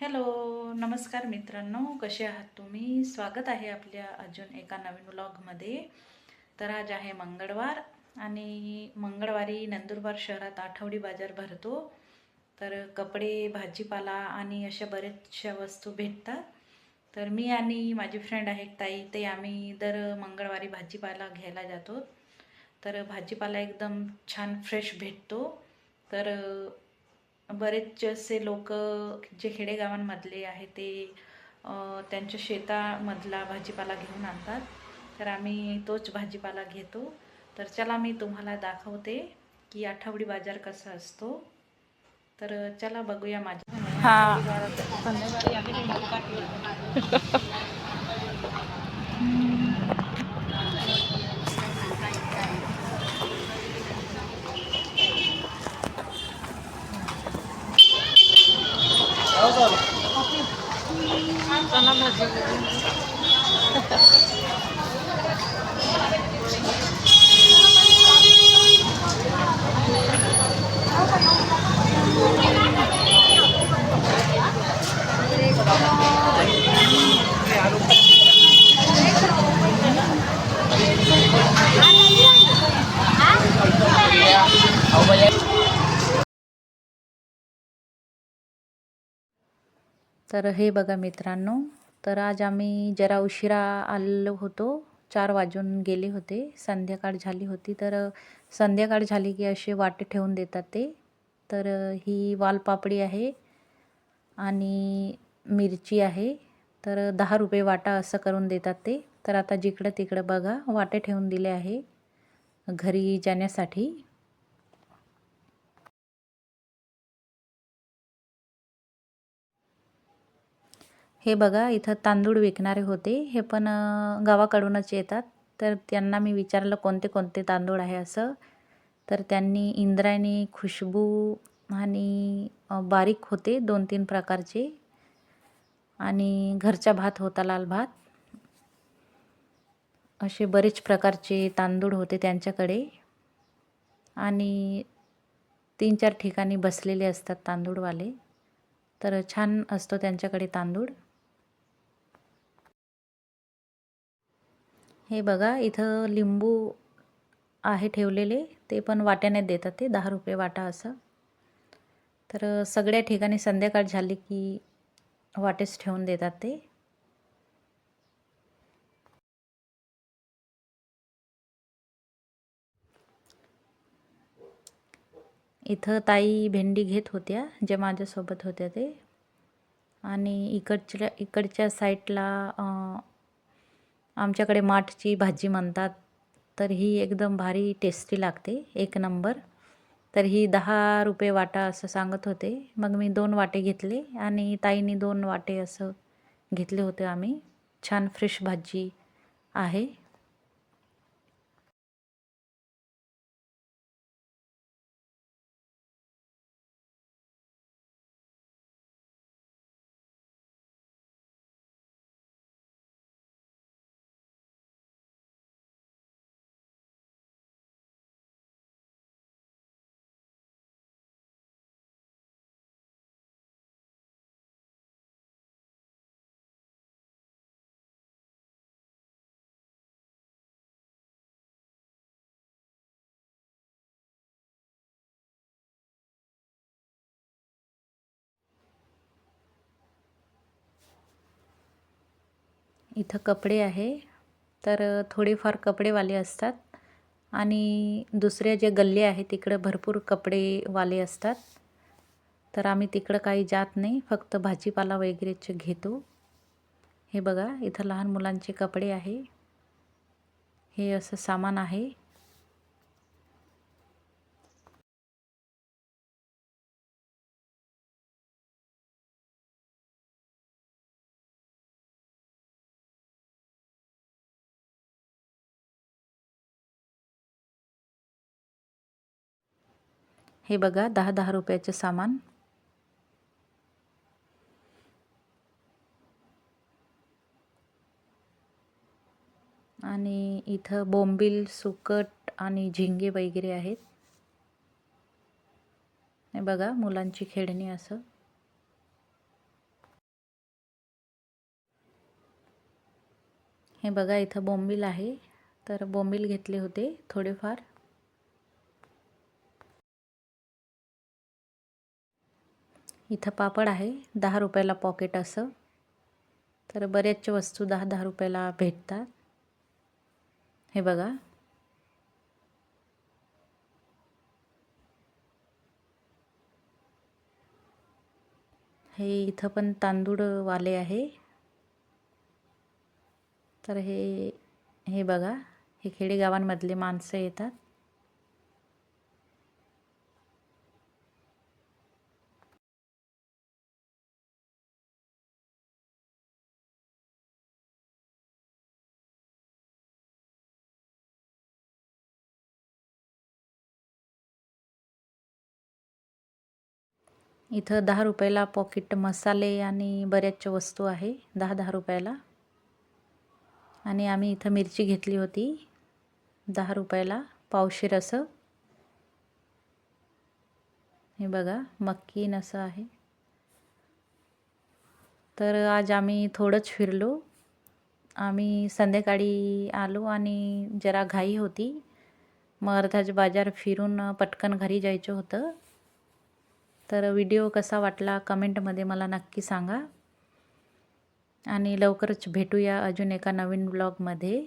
Hello, नमस्कार मित्रांनो, कसे आहात तुम्ही? स्वागत आहे आपल्या अजून एका नवीन व्लॉगमध्ये. तर आज आहे मंगळवार आणि मंगळवारी नंदुरबार शहरात आठवडी बाजार भरतो. तर कपडे, भाजीपाला आणि अशा बऱ्याचशा वस्तू भेटतात. तर मी आणि माझी फ्रेंड आहे ताई, ते आम्ही दर मंगळवारी भाजीपाला घ्यायला जातो. तर भाजीपाला एकदम छान फ्रेश भेटतो. तर बरेचसे असे लोक जे खेडेगावांमधले आहे ते त्यांच्या शेतामधला भाजीपाला घेऊन आणतात. तर आम्ही तोच भाजीपाला घेतो. तर चला मी तुम्हाला दाखवते की आठवडी बाजार कसा असतो. तर चला बघूया माझ्या. हा. चना भाजी तर हे बघा मित्रांनो, तर आज आम्ही जरा उशिरा आलो होतो. 4 वाजून गेले होते, संध्याकाळ झाली होती. तर संध्याकाळ झाली की असे वाटे ठेवून देतात ते. तर ही वालपापडी आहे आणि मिरची आहे. तर 10 रुपये वाटा असं करून देतात ते. तर आता जिकडं तिकडं बघा वाटे ठेवून दिले आहे घरी जाण्यासाठी. हे बघा इथं तांदूळ विकणारे होते. हे पण गावाकडूनच येतात. तर त्यांना मी विचारलं कोणते कोणते तांदूळ आहे असं. तर त्यांनी इंद्रायणी, खुशबू आणि बारीक होते 2-3 प्रकारचे आणि घरचा भात होता, लाल भात. असे बरेच प्रकारचे तांदूळ होते त्यांच्याकडे आणि 3-4 ठिकाणी बसलेले असतात तांदूळवाले. तर छान असतो त्यांच्याकडे तांदूळ. हे बघा इथं लिंबू आहे ठेवलेले, ते पण वाट्याने देतात ते 10 रुपये वाटा असं. तर सगळ्या ठिकाणी संध्याकाळ झाली की वाटेच ठेवून देतात ते. इथं ताई भेंडी घेत होत्या, जे माझ्यासोबत होत्या ते. आणि इकडच्या साईडला आमच्याकडे माठची भाजी म्हणतात. तर ही एकदम भारी टेस्टी लागते, एक नंबर. तर ही 10 रुपये वाटा असं सांगत होते. मग मी 2 वाटे घेतले आणि ताईंनी 2 वाटे असं घेतले होते आम्ही. छान फ्रेश भाजी आहे. इथं कपडे आहे. तर थोडेफार कपडेवाले असतात आणि दुसऱ्या जे गल्ले आहे तिकडं भरपूर कपडेवाले असतात. तर आम्ही तिकडं काही जात नाही, फक्त भाजीपाला वगैरेच घेतो. हे बघा इथं लहान मुलांचे कपडे आहे. हे असं सामान आहे. हे बघा 10-10 रुपयाचे सामान. आणि इथं बोंबील, सुकट आणि झिंगे वगैरे आहेत. हे बघा मुलांची खेळणी असं. हे बघा इथं बोंबील आहे, तर बोंबील घेतले होते थोडेफार. इथं पापड आहे 10 रुपयाला पॉकेट असं. तर बऱ्याचशा वस्तू 10-10 रुपयाला भेटतात. हे बघा. हे इथं पण तांदूळवाले आहे. तर हे बघा, हे खेडेगावांमधले माणसं येतात. इथं 10 रुपयाला पॉकेट मसाले आणि बऱ्याचशा वस्तू आहे 10-10 रुपयाला. आणि आम्ही इथं मिरची घेतली होती 10 रुपयाला पावशेर असं. हे बघा मक्कीन असं आहे. तर आज आम्ही थोडंच फिरलो. आम्ही संध्याकाळी आलो आणि जरा घाई होती. मग अर्धाच बाजार फिरून पटकन घरी जायचं होतं. तर व्हिडिओ कसा वाटला कमेंटमध्ये मला नक्की सांगा. आणि लवकरच भेटूया अजून एका नवीन व्लॉगमध्ये.